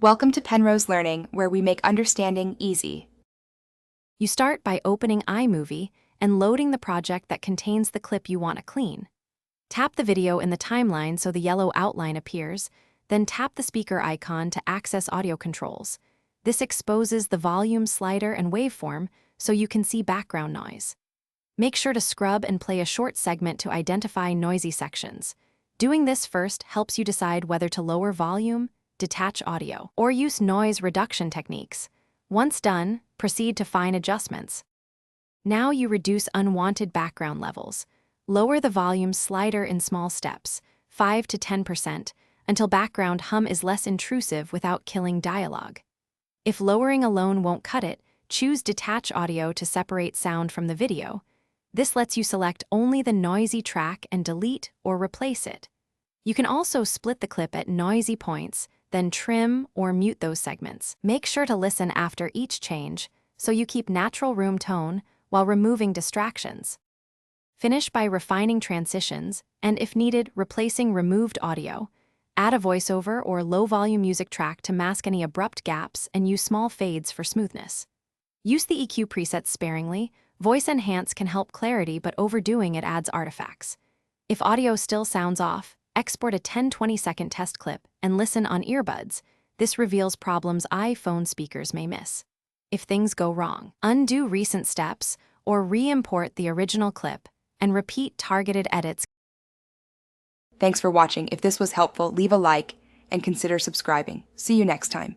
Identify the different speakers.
Speaker 1: Welcome to Penrose Learning, where we make understanding easy.
Speaker 2: You start by opening Imovie and loading the project that contains the clip you want to clean. Tap the video in the timeline so the yellow outline appears, then tap the speaker icon to access audio controls. This exposes the volume slider and waveform so you can see background noise. Make sure to scrub and play a short segment to identify noisy sections. Doing this first helps you decide whether to lower volume, detach audio, or use noise reduction techniques. Once done, proceed to fine adjustments. Now you reduce unwanted background levels. Lower the volume slider in small steps, 5 to 10%, until background hum is less intrusive without killing dialogue. If lowering alone won't cut it, choose detach audio to separate sound from the video. This lets you select only the noisy track and delete or replace it. You can also split the clip at noisy points, then trim or mute those segments. Make sure to listen after each change so you keep natural room tone while removing distractions. Finish by refining transitions and, if needed, replacing removed audio. Add a voiceover or low-volume music track to mask any abrupt gaps and use small fades for smoothness. Use the EQ presets sparingly. Voice enhance can help clarity, but overdoing it adds artifacts. If audio still sounds off, export a 10-20-second test clip and listen on earbuds. This reveals problems iPhone speakers may miss. If things go wrong, undo recent steps or re-import the original clip and repeat targeted edits.
Speaker 1: Thanks for watching. If this was helpful, leave a like and consider subscribing. See you next time.